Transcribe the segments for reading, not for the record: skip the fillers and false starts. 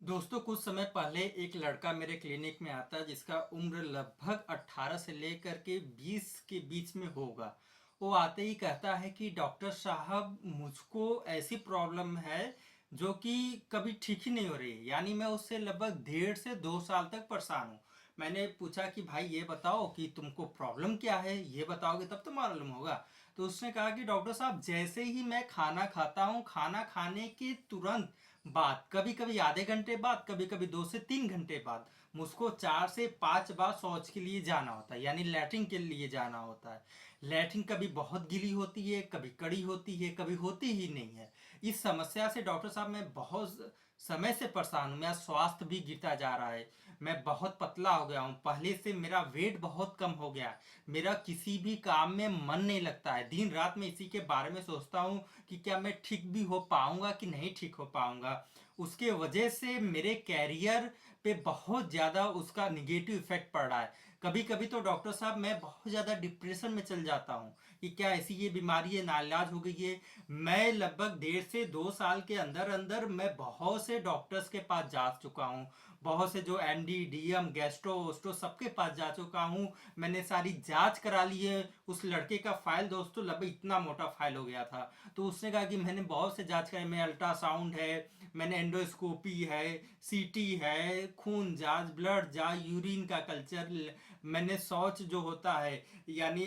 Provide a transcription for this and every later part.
दोस्तों कुछ समय पहले एक लड़का मेरे क्लिनिक में आता है जिसका उम्र लगभग 18 से लेकर के 20 के बीच में होगा। वो आते ही कहता है कि डॉक्टर साहब मुझको ऐसी प्रॉब्लम है जो कि कभी ठीक ही नहीं हो रही है। यानी मैं उससे लगभग 1.5 से 2 साल तक परेशान हूँ। मैंने पूछा कि भाई ये बताओ कि तुमको प्रॉब्लम क्या है, ये बताओगे तब तो मालूम होगा। तो उसने कहा कि डॉक्टर साहब जैसे ही मैं खाना खाता हूँ, खाना खाने के तुरंत बाद, कभी कभी आधे घंटे बाद, कभी कभी 2 से 3 घंटे बाद मुझको 4 से 5 बार शौच के लिए जाना होता है, यानी लैट्रिन के लिए जाना होता है। लैट्रिन कभी बहुत गीली होती है, कभी कड़ी होती है, कभी होती ही नहीं है। इस समस्या से डॉक्टर साहब मैं बहुत समय से परेशान हूँ। मेरा स्वास्थ्य भी गिरता जा रहा है। मैं बहुत पतला हो गया हूँ, पहले से मेरा वेट बहुत कम हो गया है। मेरा किसी भी काम में मन नहीं लगता है। दिन रात मैं इसी के बारे में सोचता हूँ कि क्या मैं ठीक भी हो पाऊंगा कि नहीं ठीक हो पाऊंगा। उसके वजह से मेरे कैरियर पे बहुत ज़्यादा उसका निगेटिव इफेक्ट पड़ रहा है। कभी कभी तो डॉक्टर साहब मैं बहुत ज़्यादा डिप्रेशन में चल जाता हूँ कि क्या ऐसी ये बीमारी है, नाइलाज हो गई है। मैं लगभग 1.5 से 2 साल के अंदर अंदर मैं बहुत से डॉक्टर्स के पास जा चुका हूँ। बहुत से जो एमडी डीएम गैस्ट्रो वोस्ट्रो सबके पास जा चुका हूँ। मैंने सारी जांच करा ली है। उस लड़के का फाइल दोस्तों लगभग इतना मोटा फाइल हो गया था। तो उसने कहा कि मैंने बहुत से जांच कराई, मैं अल्ट्रासाउंड है, मैंने एंडोस्कोपी है, सीटी है, खून जांच, ब्लड जांच, यूरिन का कल्चर, मैंने शौच जो होता है यानी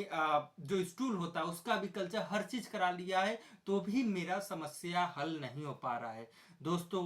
जो स्टूल होता है उसका भी कल्चर, हर चीज करा लिया है। तो भी मेरा समस्या हल नहीं हो पा रहा है। दोस्तों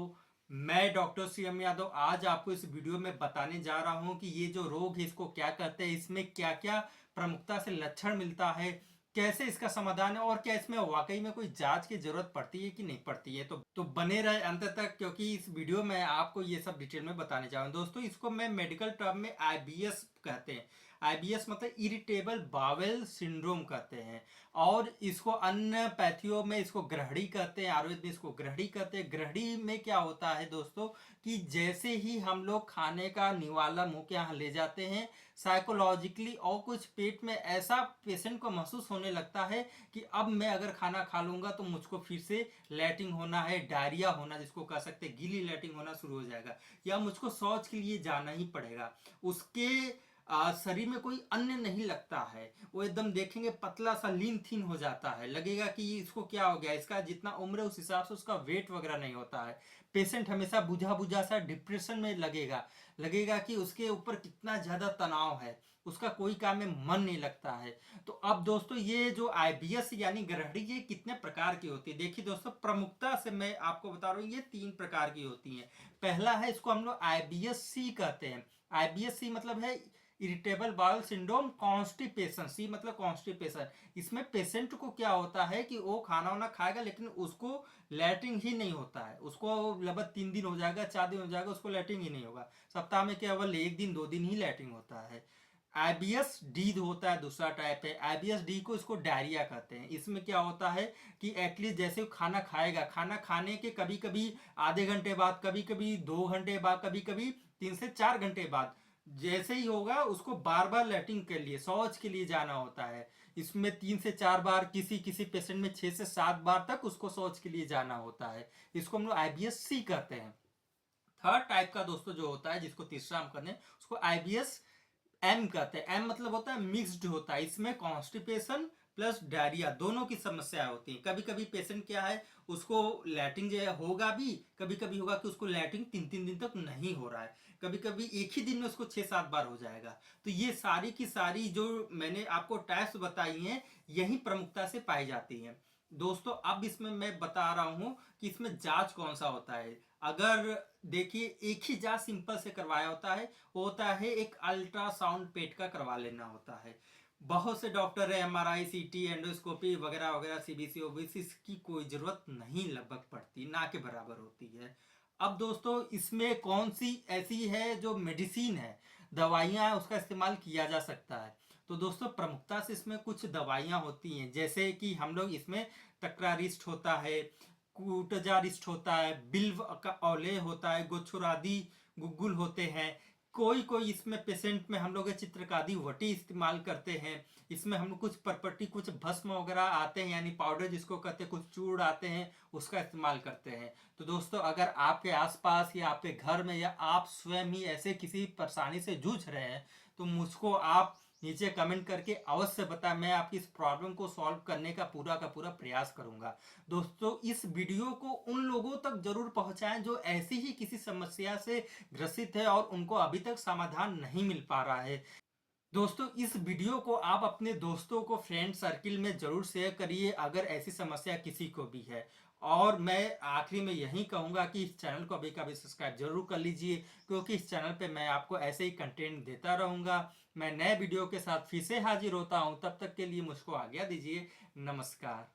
मैं डॉक्टर सी एम यादव आज आपको इस वीडियो में बताने जा रहा हूं कि ये जो रोग है इसको क्या कहते हैं, इसमें क्या क्या प्रमुखता से लक्षण मिलता है, कैसे इसका समाधान है, और क्या इसमें वाकई में कोई जांच की जरूरत पड़ती है कि नहीं पड़ती है। तो बने रहे अंत तक, क्योंकि इस वीडियो में आपको ये सब डिटेल में बताने जा रहा हूं। दोस्तों इसको मैं मेडिकल टर्म में आईबीएस कहते हैं। आईबीएस मतलब इरिटेबल बावेल सिंड्रोम कहते हैं। और इसको अन्य पैथियों में इसको ग्रहणी कहते हैं, आयुर्वेद में इसको ग्रहणी कहते हैं। ग्रहणी में क्या होता है दोस्तों कि जैसे ही हम लोग खाने का निवाला मुंह के यहाँ ले जाते हैं, साइकोलॉजिकली और कुछ पेट में ऐसा पेशेंट को महसूस होने लगता है कि अब मैं अगर खाना खा लूंगा तो मुझको फिर से लैटिंग होना है, डायरिया होना जिसको कह सकते हैं, गीली लैटिंग होना शुरू हो जाएगा, या मुझको शौच के लिए जाना ही पड़ेगा। उसके शरीर में कोई अन्य नहीं लगता है। वो एकदम देखेंगे पतला सा लीन थीन हो जाता है, लगेगा कि इसको क्या हो गया, इसका जितना उम्र है उस हिसाब से उसका वेट वगैरह नहीं होता है। पेशेंट हमेशा बुझा बुझा सा डिप्रेशन में लगेगा। लगेगा कि उसके ऊपर कितना ज्यादा तनाव है, उसका कोई काम में मन नहीं लगता है। तो अब दोस्तों ये जो आईबीएस यानी ग्रहणी ये कितने प्रकार की होती है, देखिए दोस्तों प्रमुखता से मैं आपको बता रहा हूँ ये 3 प्रकार की होती है। पहला है, इसको हम लोग आईबीएस सी कहते हैं। आईबीएस सी मतलब है इरिटेबल बाउल सिंड्रोम कॉन्स्टिपेशन। सी मतलब कॉन्स्टिपेशन। इसमें पेशेंट को क्या होता है कि वो खाना वाना खाएगा लेकिन उसको लैट्रिन ही नहीं होता है। उसको लगभग 3 दिन हो जाएगा, 4 दिन हो जाएगा, उसको लैट्रिन ही नहीं होगा। सप्ताह में केवल 1 दिन 2 दिन ही लैट्रिन होता है। आईबीएस डी होता है, दूसरा टाइप है। आईबीएस डी को इसको डायरिया कहते हैं। इसमें क्या होता है कि एटलीस्ट जैसे वो खाना खाएगा, खाना खाने के कभी कभी आधे घंटे बाद, कभी कभी 2 घंटे बाद, कभी कभी 3 से 4 घंटे बाद जैसे ही होगा उसको बार बार लैट्रिन के लिए, शौच के लिए जाना होता है। इसमें 3 से 4 बार, किसी किसी पेशेंट में 6 से 7 बार तक उसको शौच के लिए जाना होता है। इसको हम लोग आईबीएस सी कहते हैं। थर्ड टाइप का दोस्तों जो होता है, जिसको तीसरा हम कहते हैं, उसको आईबीएस एम कहते हैं। एम मतलब होता है मिक्स्ड होता है। इसमें कॉन्स्टिपेशन प्लस डायरिया दोनों की समस्या होती है। कभी कभी पेशेंट क्या है, उसको लैट्रिन जो है होगा भी, कभी कभी होगा कि उसको लैट्रिन 3 3 दिन तक नहीं हो रहा है, कभी कभी एक ही दिन में उसको 6 7 बार हो जाएगा। तो ये सारी की सारी जो मैंने आपको टाइप्स बताई हैं यही प्रमुखता से पाई जाती हैं। दोस्तों अब इसमें मैं बता रहा हूं कि इसमें जांच कौन सा होता है। अगर देखिए एक ही जांच सिंपल से करवाया होता है, वो होता है एक अल्ट्रासाउंड पेट का करवा लेना होता है। बहुत से डॉक्टर है, एमआरआई सीटी एंडोस्कोपी वगैरह वगैरह सीबीसी ओबीसी की कोई जरूरत नहीं लगभग पड़ती, ना के बराबर होती है। अब दोस्तों इसमें कौन सी ऐसी है जो मेडिसिन है, दवाइयां हैं, उसका इस्तेमाल किया जा सकता है। तो दोस्तों प्रमुखता से इसमें कुछ दवाइयां होती हैं, जैसे कि हम लोग इसमें तक्रारिस्ट होता है, कूटजारिस्ट होता है, बिल्व का औले होता है, गोछुरादि गुग्गुल होते हैं, कोई कोई इसमें पेशेंट में हम लोग चित्रकादी वटी इस्तेमाल करते हैं। इसमें हम लोग कुछ प्रॉपर्टी, कुछ भस्म वगैरह आते हैं, यानी पाउडर जिसको कहते हैं, कुछ चूर्ण आते हैं, उसका इस्तेमाल करते हैं। तो दोस्तों, अगर आपके आसपास या आपके घर में या आप स्वयं ही ऐसे किसी परेशानी से जूझ रहे हैं तो मुझको आप नीचे कमेंट करके अवश्य बताएं। मैं आपकी इस प्रॉब्लम को सॉल्व करने का पूरा प्रयास करूंगा। दोस्तों, इस वीडियो को उन लोगों तक जरूर पहुंचाएं जो ऐसी ही किसी समस्या से ग्रसित है और उनको अभी तक समाधान नहीं मिल पा रहा है। दोस्तों, इस वीडियो को आप अपने दोस्तों को, फ्रेंड सर्किल में जरूर शेयर करिए अगर ऐसी समस्या किसी को भी है। और मैं आखिरी में यही कहूंगा कि इस चैनल को अभी का भी सब्सक्राइब जरूर कर लीजिए, क्योंकि इस चैनल पे मैं आपको ऐसे ही कंटेंट देता रहूंगा। मैं नए वीडियो के साथ फिर से हाजिर होता हूं, तब तक के लिए मुझको आज्ञा दीजिए। नमस्कार।